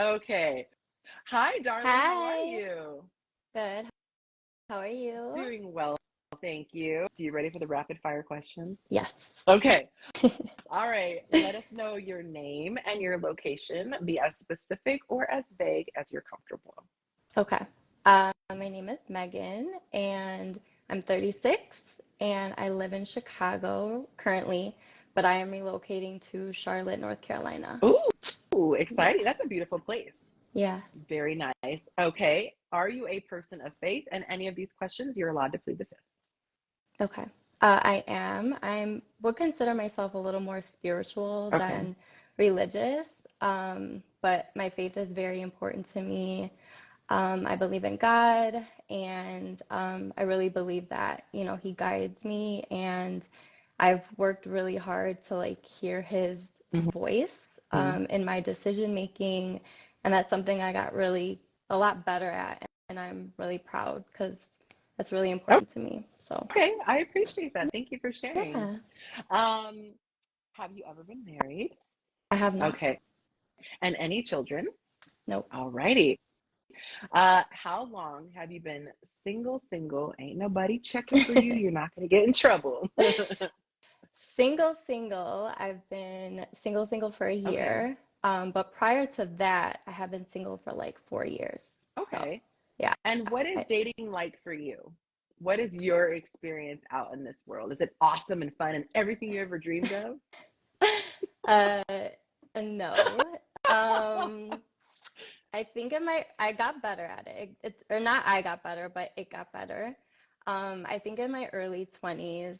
Okay. Hi, darling. How are Hi, you? good. How are you? Doing well, thank you. Do you ready for the rapid fire questions? Yes. Okay. All right. Let us know your name and your location. Be as specific or as vague as you're comfortable. Okay. My name is Megan, and I'm 36, and I live in Chicago currently, but I am relocating to Charlotte, North Carolina. Ooh, Yeah. exciting. That's a beautiful place. Yeah. Very nice. Okay. Are you a person of faith? And any of these questions, you're allowed to plead the fifth. Okay. I am. Would consider myself a little more spiritual Okay. than religious, but my faith is very important to me. I believe in God, and I really believe that, He guides me, and I've worked really hard to like hear His voice Hmm. in my decision making, and that's something I got really a lot better at, and I'm really proud because that's really important to me. So, Okay. I appreciate that. Thank you for sharing. yeah, Um, have you ever been married? I have not. Okay. And any children? Nope. All righty. How long have you been single, single? Ain't nobody checking for you. You're not going to get in trouble. Single, single. I've been single, single for a Okay. year. But prior to that, I have been single for like 4 years. So, Okay. yeah. And what is I, dating like for you? What is your experience out in this world? Is it awesome and fun and everything you ever dreamed of? uh, no. Um, I think I got better at it. Or not I got better, but it got better. I think in my early 20s,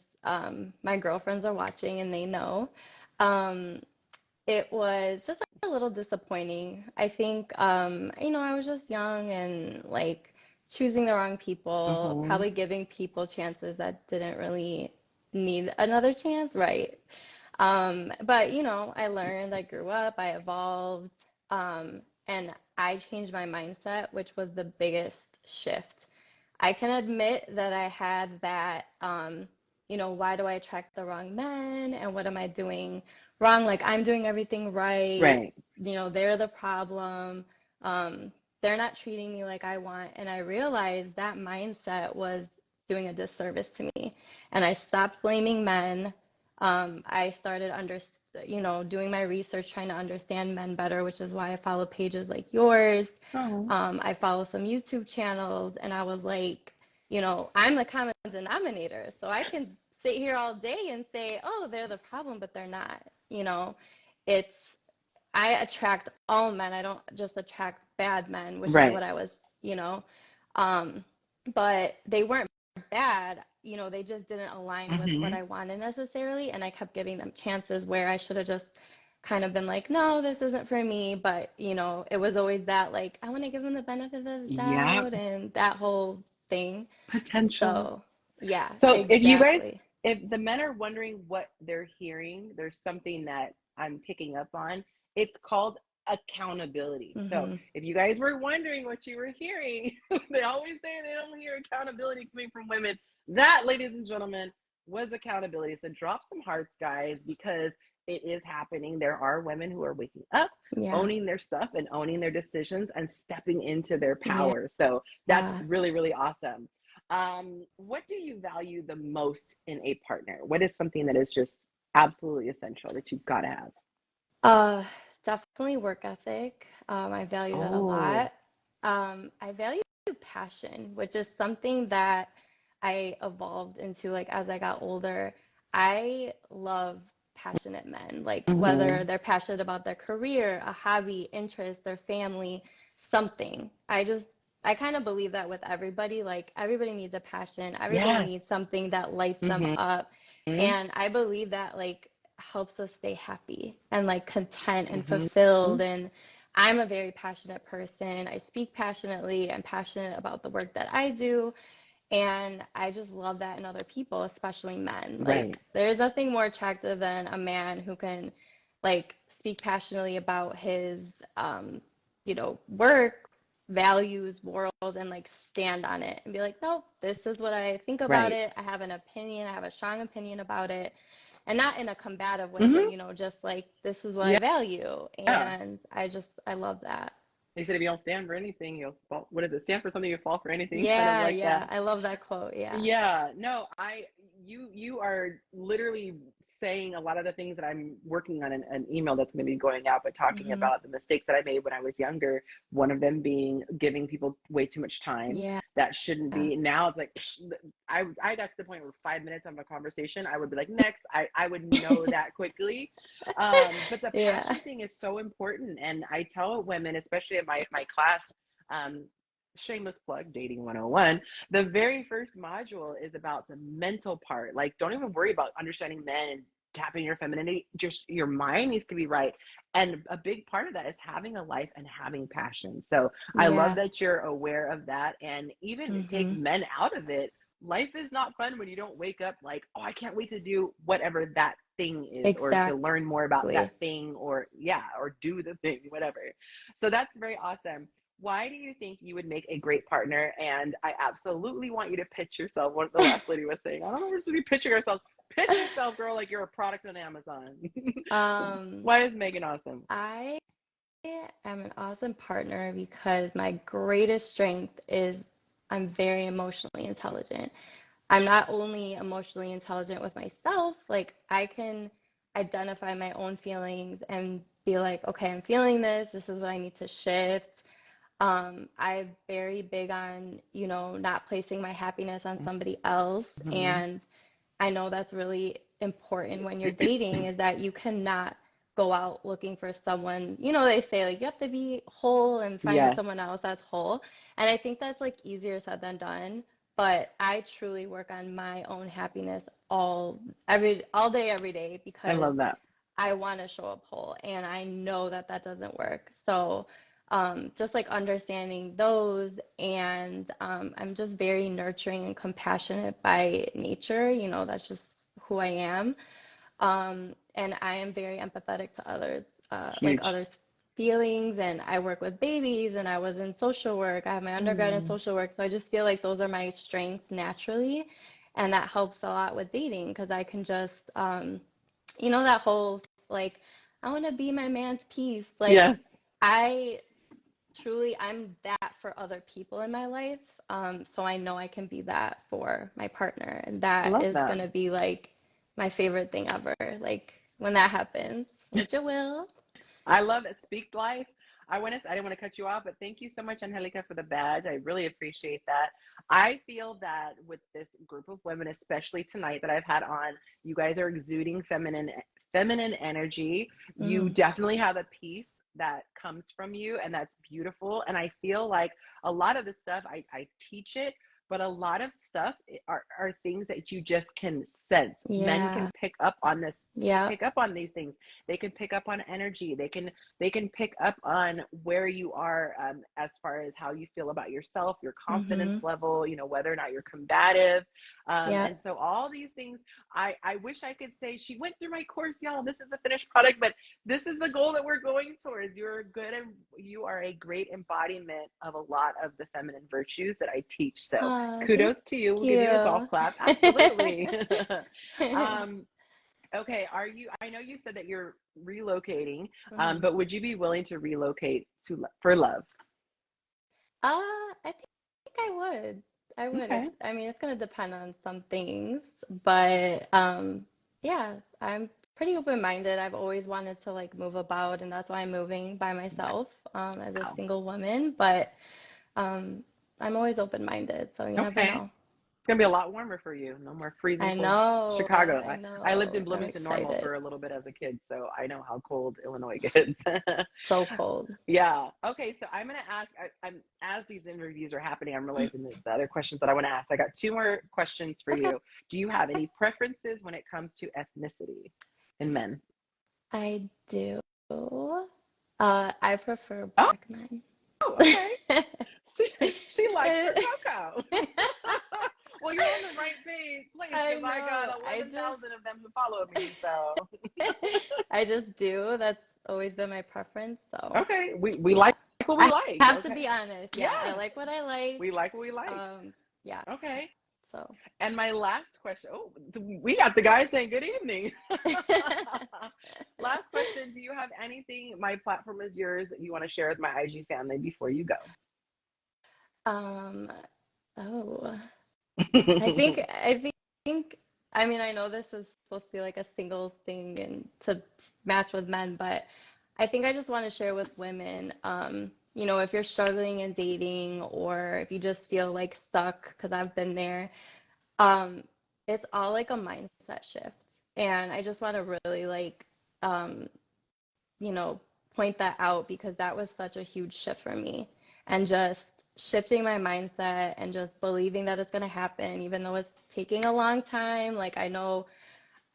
my girlfriends are watching and they know. Um, It was just a little disappointing. I think, I was just young and like choosing the wrong people, Hmm. probably giving people chances that didn't really need another chance, right? But I learned, I grew up, I evolved, and I changed my mindset, which was the biggest shift. I can admit that I had that, why do I attract the wrong men and what am I doing wrong? Like I'm doing everything right. Right. They're the problem. Um, they're not treating me like I want. And I realized that mindset was doing a disservice to me. And I stopped blaming men. I started doing my research, trying to understand men better, which is why I follow pages like yours. Oh, I follow some YouTube channels, and I was like, I'm the common denominator, so I can sit here all day and say, oh, they're the problem, but they're not. It's I attract all men. I don't just attract bad men, which is right. what I was, you know. Um, but they weren't bad, they just didn't align with what Hmm. I wanted necessarily, and I kept giving them chances where I should have just kind of been like, no, this isn't for me. But, it was always that like, I want to give them the benefit of the Yeah. doubt and that whole thing. Potential. So, yeah, So exactly. if the men are wondering what they're hearing, there's something that I'm picking up on. It's called accountability. So Hmm. if you guys were wondering what you were hearing, they always say they don't hear accountability coming from women. That, ladies and gentlemen, was accountability. So drop some hearts, guys, because it is happening. There are women who are waking up, Yeah. owning their stuff and owning their decisions and stepping into their Yeah. power. So that's really, really awesome. What do you value the most in a partner? What is something that is just absolutely essential that you've got to have? Uh, Definitely work ethic. I value that a Oh, lot. I value passion, which is something that I evolved into like as I got older. I love passionate men, like whether mm-hmm. they're passionate about their career, a hobby, interest, their family, something. I kind of believe that with everybody. Like everybody needs a passion. Everybody Yes. needs something that lights them Mm-hmm. up. And I believe that like helps us stay happy and like content and Mm-hmm. fulfilled. And I'm a very passionate person. I speak passionately. I'm passionate about the work that I do. And I just love that in other people, especially men. Right. Like, there's nothing more attractive than a man who can, like, speak passionately about his, work, values, world, and, like, stand on it and be like, nope, this is what I think about Right. it. I have an opinion. I have a strong opinion about it. And not in a combative way, but, Mm-hmm. just like, this is what I Yeah. value. And I love that. They said if you don't stand for anything, you'll fall. What is it? Stand for something, you fall for anything. Kind of Yeah, like yeah. that. I love that quote. Yeah. Yeah, no, you are literally saying a lot of the things that I'm working on in an email that's going to be going out, but talking Hmm. about the mistakes that I made when I was younger. One of them being giving people way too much time. Yeah. That shouldn't be. Now it's like, I got to the point where 5 minutes of a conversation, I would be like, next. I would know that quickly. But the Yeah. passion thing is so important. And I tell women, especially in my class, um, shameless plug, Dating 101, the very first module is about the mental part. Like, don't even worry about understanding men and tapping your femininity. Just your mind needs to be right. And a big part of that is having a life and having passion. So I love Yeah. that you're aware of that. And even take Hmm. men out of it. Life is not fun when you don't wake up like, oh, I can't wait to do whatever that thing is, or to learn more about that Exactly. thing, or yeah, or do the thing, whatever. So that's very awesome. Why do you think you would make a great partner? And I absolutely want you to pitch yourself. What the last lady was saying, I don't know, we're supposed to be pitching ourselves. Pitch yourself, girl, like you're a product on Amazon. Um, Why is Megan awesome? I am an awesome partner because my greatest strength is I'm very emotionally intelligent. I'm not only emotionally intelligent with myself, like I can identify my own feelings and be like, okay, I'm feeling this. This is what I need to shift. I'm very big on, not placing my happiness on somebody else. Mm-hmm. And I know that's really important when you're dating is that you cannot go out looking for someone, they say like you have to be whole and find Yes. someone else that's whole. And I think that's like easier said than done, but I truly work on my own happiness all day every day I because love that. I want to show up whole and I know that that doesn't work. So just like understanding those and I'm just very nurturing and compassionate by nature. That's just who I am. And I am very empathetic to others, like Huge. others' feelings. And I work with babies and I was in social work. I have my undergrad in Mm. social work. So I just feel like those are my strengths naturally. And that helps a lot with dating because I can just, that whole like, I want to be my man's piece. Like, Yes. I I'm that for other people in my life. So I know I can be that for my partner. And I that love is that. going to be like my favorite thing ever. Like when that happens, which it will. I love it. Speak life. I didn't want to cut you off, but thank you so much, Angelica, for the badge. I really appreciate that. I feel that with this group of women, especially tonight that I've had on, you guys are exuding feminine energy. You Hmm. definitely have a piece that comes from you, and that's beautiful. And I feel like a lot of the stuff I teach it, but a lot of stuff are things that you just can sense. Men can Yeah. pick up on this, Yep. pick up on these things. They can pick up on energy. They can pick up on where you are, as far as how you feel about yourself, your confidence Hmm. level, whether or not you're combative. And Yep. so all these things, I wish I could say she went through my course, y'all. This is the finished product, but this is the goal that we're going towards. You are a great embodiment of a lot of the feminine virtues that I teach. So Thank kudos to you. We'll give you a golf you. clap. Absolutely. um, Okay, I know you said that you're relocating, Hmm. but would you be willing to relocate for love? I think I would. I would. Okay. I mean, it's gonna depend on some things, but yeah, I'm pretty open-minded. I've always wanted to like move about, and that's why I'm moving by myself, as a Wow. single woman. But um, I'm always open-minded, so you never Okay. know. It's gonna be a lot warmer for you. No more freezing I cold know, Chicago. I I lived know. in I'm Bloomington Normal excited. for a little bit as a kid, so I know how cold Illinois gets. So cold. Yeah. Okay. So I'm gonna ask. I'm as these interviews are happening, I'm realizing that the other questions that I want to ask. I got two more questions for Okay. you. Do you have any preferences when it comes to ethnicity in men? I do. I prefer Oh, black men. okay. She likes her cocoa. Well, you're on the right place I because I got know. 11,000 of them who follow me. So I just do. That's always been my preference. So okay, we yeah, like what we I like. have to Okay, be honest. Yeah, I yes, like what I like. we like what we like. Um, yeah. Okay. So. And my last question, oh, we got the guys saying good evening. Last question, do you have anything, my platform is yours, that you want to share with my IG family before you go? Um, oh, I think, I mean, I know this is supposed to be like a singles thing and to match with men, but I think I just want to share with women, if you're struggling in dating or if you just feel like stuck, because I've been there, um, it's all like a mindset shift. And I just want to really like, um, you know, point that out because that was such a huge shift for me. And just shifting my mindset and just believing that it's going to happen, even though it's taking a long time. Like, I know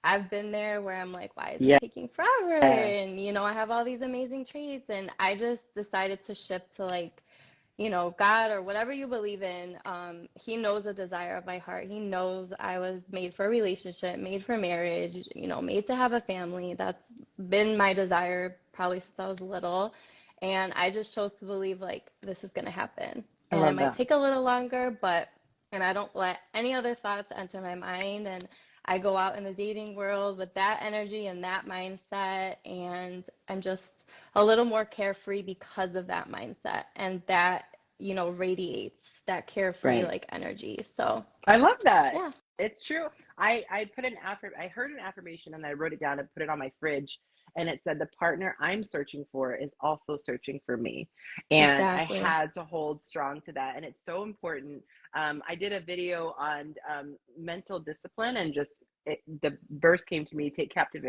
I've been there where I'm like, why is it Yes. taking forever? And, I have all these amazing traits. And I just decided to shift to like, God or whatever you believe in, he knows the desire of my heart. He knows I was made for a relationship, made for marriage, made to have a family. That's been my desire probably since I was little. And I just chose to believe like this is going to happen. I And it love might that. take a little longer, and I don't let any other thoughts enter my mind. And I go out in the dating world with that energy and that mindset. And I'm just a little more carefree because of that mindset and that radiates that carefree Right. like energy. So I love that. yeah, It's true. I heard an affirmation and I wrote it down and put it on my fridge, and it said the partner I'm searching for is also searching for me. And I exactly. had to hold strong to that, and it's so important. I did a video on mental discipline, and the verse came to me, take captive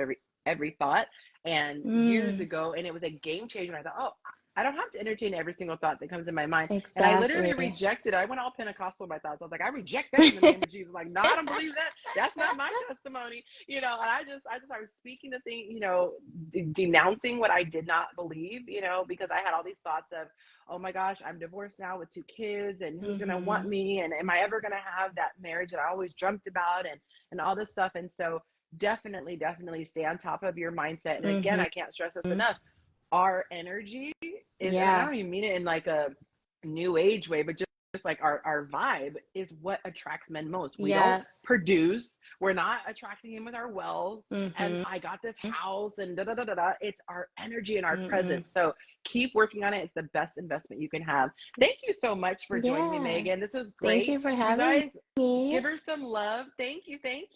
every thought, and years Mm, ago, and it was a game changer. I thought, oh, I don't have to entertain every single thought that comes in my mind. And I literally exactly. rejected it. I went all Pentecostal in my thoughts. I was like, I reject that in the name of Jesus. Like, no, I don't believe that. That's not my testimony. And I was speaking the thing, denouncing what I did not believe, because I had all these thoughts of, oh my gosh, I'm divorced now with 2 kids, and who's going to want Mhm. me? And am I ever going to have that marriage that I always dreamt about, and all this stuff. And so definitely stay on top of your mindset. And again, Mhm. I can't stress this enough. Our energy is, and I Yeah. don't even mean it in like a new age way, but just like our vibe is what attracts men most. We don't Yes. produce, we're not attracting him with our wealth and Mhm. I got this house and da da da da da. It's our energy and our Mm-mm. presence. So keep working on it. It's the best investment you can have. Thank you so much for joining me, Yeah. Megan. This was Thank great. you for You having guys me. give her some love. Thank you. Thank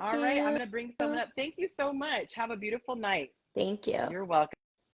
All right, I'm you. going to bring someone up. Thank you so much. Have a beautiful night. Thank you. You're welcome.